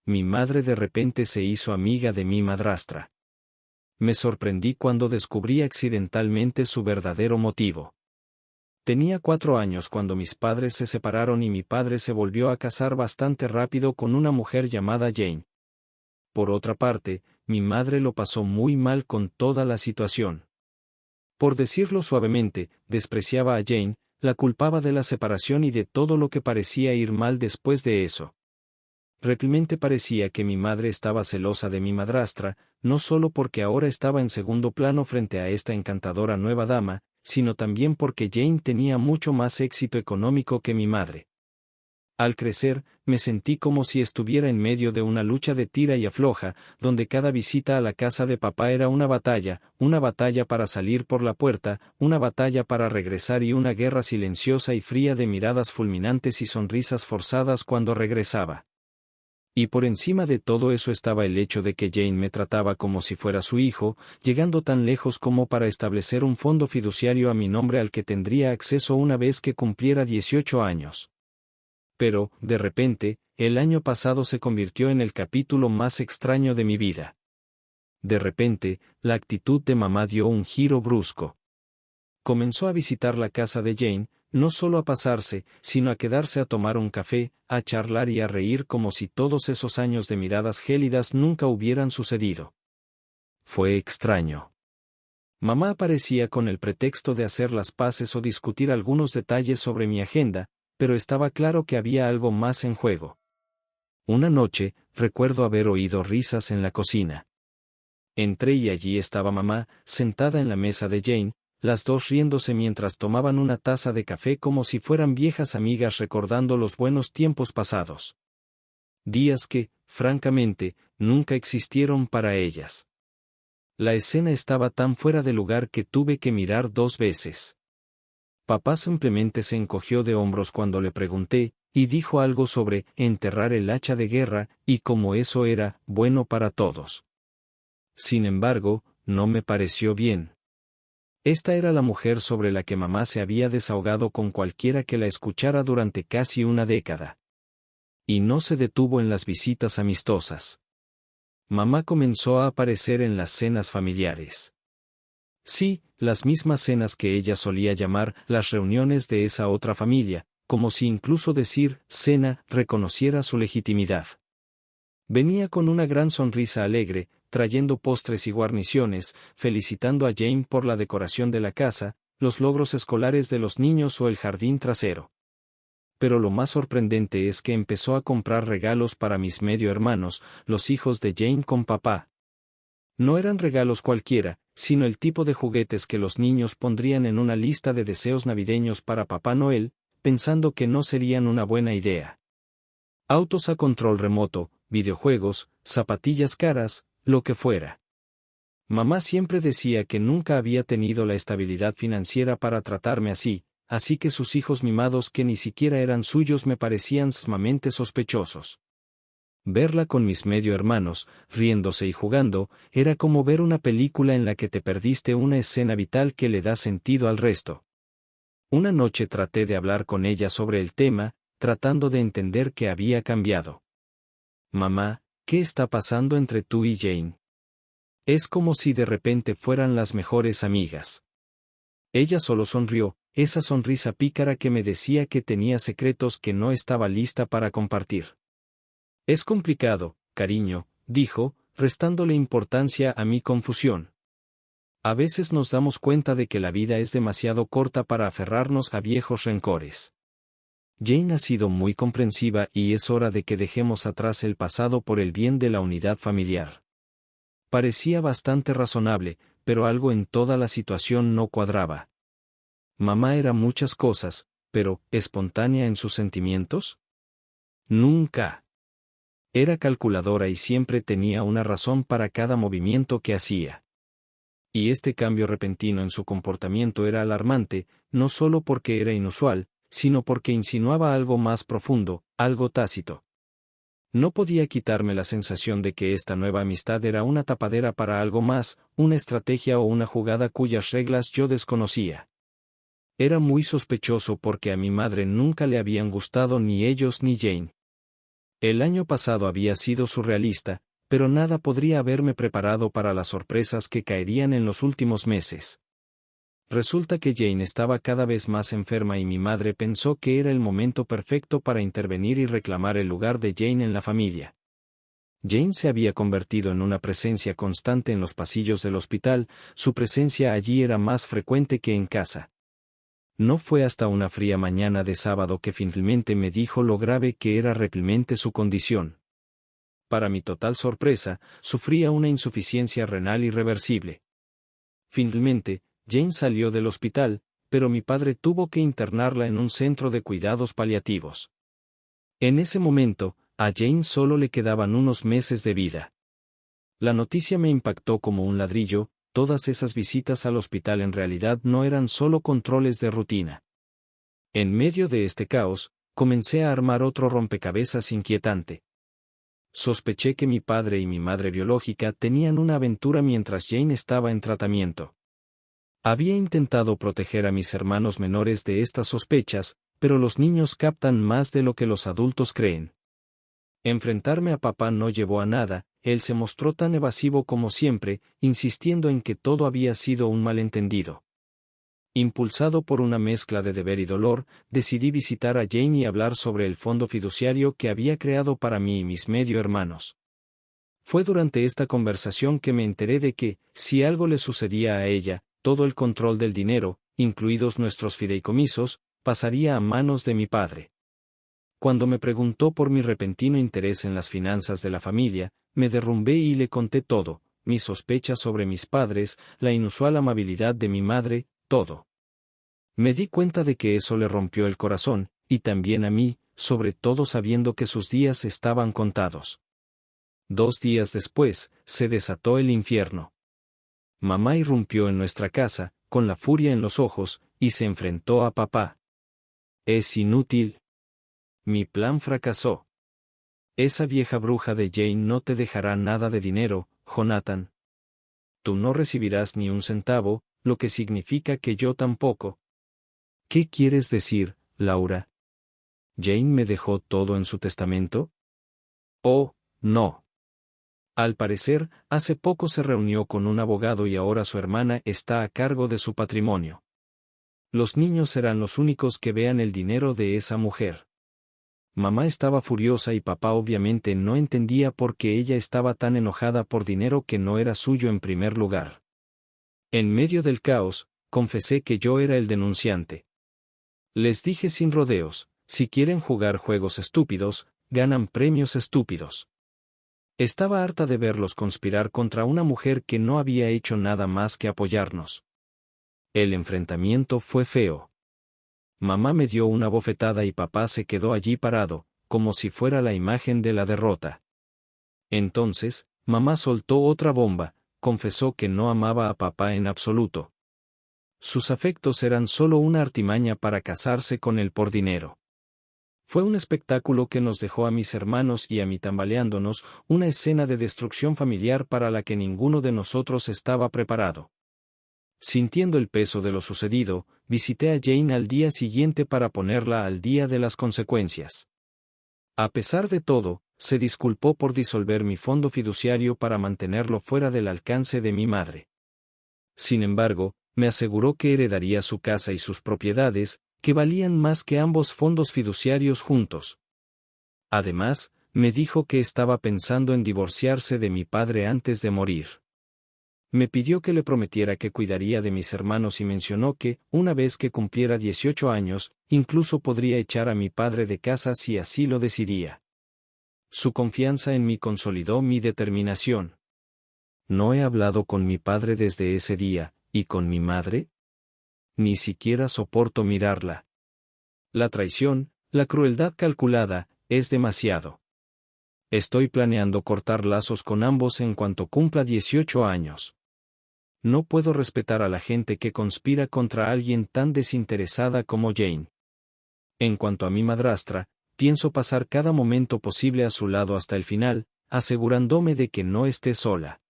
mi madre de repente se hizo amiga de mi madrastra. Me sorprendí cuando descubrí accidentalmente su verdadero motivo. Tenía 4 años cuando mis padres se separaron y mi padre se volvió a casar bastante rápido con una mujer llamada Jane. Por otra parte, mi madre lo pasó muy mal con toda la situación. Por decirlo suavemente, despreciaba a Jane, la culpaba de la separación y de todo lo que parecía ir mal después de eso. Realmente parecía que mi madre estaba celosa de mi madrastra, no solo porque ahora estaba en segundo plano frente a esta encantadora nueva dama, sino también porque Jane tenía mucho más éxito económico que mi madre. Al crecer, me sentí como si estuviera en medio de una lucha de tira y afloja, donde cada visita a la casa de papá era una batalla para salir por la puerta, una batalla para regresar y una guerra silenciosa y fría de miradas fulminantes y sonrisas forzadas cuando regresaba. Y por encima de todo eso estaba el hecho de que Jane me trataba como si fuera su hijo, llegando tan lejos como para establecer un fondo fiduciario a mi nombre al que tendría acceso una vez que cumpliera 18 años. Pero, de repente, el año pasado se convirtió en el capítulo más extraño de mi vida. De repente, la actitud de mamá dio un giro brusco. Comenzó a visitar la casa de Jane, no solo a pasarse, sino a quedarse a tomar un café, a charlar y a reír como si todos esos años de miradas gélidas nunca hubieran sucedido. Fue extraño. Mamá aparecía con el pretexto de hacer las paces o discutir algunos detalles sobre mi agenda, pero estaba claro que había algo más en juego. Una noche, recuerdo haber oído risas en la cocina. Entré y allí estaba mamá, sentada en la mesa de Jane, las dos riéndose mientras tomaban una taza de café como si fueran viejas amigas recordando los buenos tiempos pasados. Días que, francamente, nunca existieron para ellas. La escena estaba tan fuera de lugar que tuve que mirar 2 veces. Papá simplemente se encogió de hombros cuando le pregunté, y dijo algo sobre enterrar el hacha de guerra, y cómo eso era bueno para todos. Sin embargo, no me pareció bien. Esta era la mujer sobre la que mamá se había desahogado con cualquiera que la escuchara durante casi una década. Y no se detuvo en las visitas amistosas. Mamá comenzó a aparecer en las cenas familiares. Sí, las mismas cenas que ella solía llamar las reuniones de esa otra familia, como si incluso decir cena reconociera su legitimidad. Venía con una gran sonrisa alegre, trayendo postres y guarniciones, felicitando a Jane por la decoración de la casa, los logros escolares de los niños o el jardín trasero. Pero lo más sorprendente es que empezó a comprar regalos para mis medio hermanos, los hijos de Jane con papá. No eran regalos cualquiera, sino el tipo de juguetes que los niños pondrían en una lista de deseos navideños para Papá Noel, pensando que no serían una buena idea. Autos a control remoto, videojuegos, zapatillas caras, lo que fuera. Mamá siempre decía que nunca había tenido la estabilidad financiera para tratarme así que sus hijos mimados que ni siquiera eran suyos me parecían sumamente sospechosos. Verla con mis medio hermanos, riéndose y jugando, era como ver una película en la que te perdiste una escena vital que le da sentido al resto. Una noche traté de hablar con ella sobre el tema, tratando de entender qué había cambiado. Mamá, ¿qué está pasando entre tú y Jane? Es como si de repente fueran las mejores amigas. Ella solo sonrió, esa sonrisa pícara que me decía que tenía secretos que no estaba lista para compartir. Es complicado, cariño, dijo, restándole importancia a mi confusión. A veces nos damos cuenta de que la vida es demasiado corta para aferrarnos a viejos rencores. Jane ha sido muy comprensiva y es hora de que dejemos atrás el pasado por el bien de la unidad familiar. Parecía bastante razonable, pero algo en toda la situación no cuadraba. Mamá era muchas cosas, pero ¿espontánea en sus sentimientos? Nunca. Era calculadora y siempre tenía una razón para cada movimiento que hacía. Y este cambio repentino en su comportamiento era alarmante, no solo porque era inusual, sino porque insinuaba algo más profundo, algo tácito. No podía quitarme la sensación de que esta nueva amistad era una tapadera para algo más, una estrategia o una jugada cuyas reglas yo desconocía. Era muy sospechoso porque a mi madre nunca le habían gustado ni ellos ni Jane. El año pasado había sido surrealista, pero nada podría haberme preparado para las sorpresas que caerían en los últimos meses. Resulta que Jane estaba cada vez más enferma y mi madre pensó que era el momento perfecto para intervenir y reclamar el lugar de Jane en la familia. Jane se había convertido en una presencia constante en los pasillos del hospital, su presencia allí era más frecuente que en casa. No fue hasta una fría mañana de sábado que finalmente me dijo lo grave que era realmente su condición. Para mi total sorpresa, sufría una insuficiencia renal irreversible. Finalmente, Jane salió del hospital, pero mi padre tuvo que internarla en un centro de cuidados paliativos. En ese momento, a Jane solo le quedaban unos meses de vida. La noticia me impactó como un ladrillo, todas esas visitas al hospital en realidad no eran solo controles de rutina. En medio de este caos, comencé a armar otro rompecabezas inquietante. Sospeché que mi padre y mi madre biológica tenían una aventura mientras Jane estaba en tratamiento. Había intentado proteger a mis hermanos menores de estas sospechas, pero los niños captan más de lo que los adultos creen. Enfrentarme a papá no llevó a nada, él se mostró tan evasivo como siempre, insistiendo en que todo había sido un malentendido. Impulsado por una mezcla de deber y dolor, decidí visitar a Jane y hablar sobre el fondo fiduciario que había creado para mí y mis medio hermanos. Fue durante esta conversación que me enteré de que, si algo le sucedía a ella, todo el control del dinero, incluidos nuestros fideicomisos, pasaría a manos de mi padre. Cuando me preguntó por mi repentino interés en las finanzas de la familia, me derrumbé y le conté todo, mis sospechas sobre mis padres, la inusual amabilidad de mi madre, todo. Me di cuenta de que eso le rompió el corazón, y también a mí, sobre todo sabiendo que sus días estaban contados. 2 días después, se desató el infierno. Mamá irrumpió en nuestra casa, con la furia en los ojos, y se enfrentó a papá. Es inútil. Mi plan fracasó. Esa vieja bruja de Jane no te dejará nada de dinero, Jonathan. Tú no recibirás ni un centavo, lo que significa que yo tampoco. ¿Qué quieres decir, Laura? ¿Jane me dejó todo en su testamento? Oh, no. Al parecer, hace poco se reunió con un abogado y ahora su hermana está a cargo de su patrimonio. Los niños serán los únicos que vean el dinero de esa mujer. Mamá estaba furiosa y papá obviamente no entendía por qué ella estaba tan enojada por dinero que no era suyo en primer lugar. En medio del caos, confesé que yo era el denunciante. Les dije sin rodeos, si quieren jugar juegos estúpidos, ganan premios estúpidos. Estaba harta de verlos conspirar contra una mujer que no había hecho nada más que apoyarnos. El enfrentamiento fue feo. Mamá me dio una bofetada y papá se quedó allí parado, como si fuera la imagen de la derrota. Entonces, mamá soltó otra bomba, confesó que no amaba a papá en absoluto. Sus afectos eran solo una artimaña para casarse con él por dinero. Fue un espectáculo que nos dejó a mis hermanos y a mí tambaleándonos, una escena de destrucción familiar para la que ninguno de nosotros estaba preparado. Sintiendo el peso de lo sucedido, visité a Jane al día siguiente para ponerla al día de las consecuencias. A pesar de todo, se disculpó por disolver mi fondo fiduciario para mantenerlo fuera del alcance de mi madre. Sin embargo, me aseguró que heredaría su casa y sus propiedades, que valían más que ambos fondos fiduciarios juntos. Además, me dijo que estaba pensando en divorciarse de mi padre antes de morir. Me pidió que le prometiera que cuidaría de mis hermanos y mencionó que, una vez que cumpliera 18 años, incluso podría echar a mi padre de casa si así lo decidía. Su confianza en mí consolidó mi determinación. No he hablado con mi padre desde ese día, ¿y con mi madre? Ni siquiera soporto mirarla. La traición, la crueldad calculada, es demasiado. Estoy planeando cortar lazos con ambos en cuanto cumpla 18 años. No puedo respetar a la gente que conspira contra alguien tan desinteresada como Jane. En cuanto a mi madrastra, pienso pasar cada momento posible a su lado hasta el final, asegurándome de que no esté sola.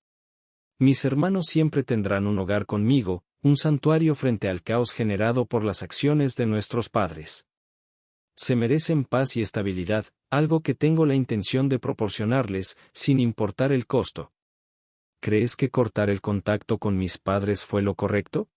Mis hermanos siempre tendrán un hogar conmigo, un santuario frente al caos generado por las acciones de nuestros padres. Se merecen paz y estabilidad, Algo que tengo la intención de proporcionarles, sin importar el costo. ¿Crees que cortar el contacto con mis padres fue lo correcto?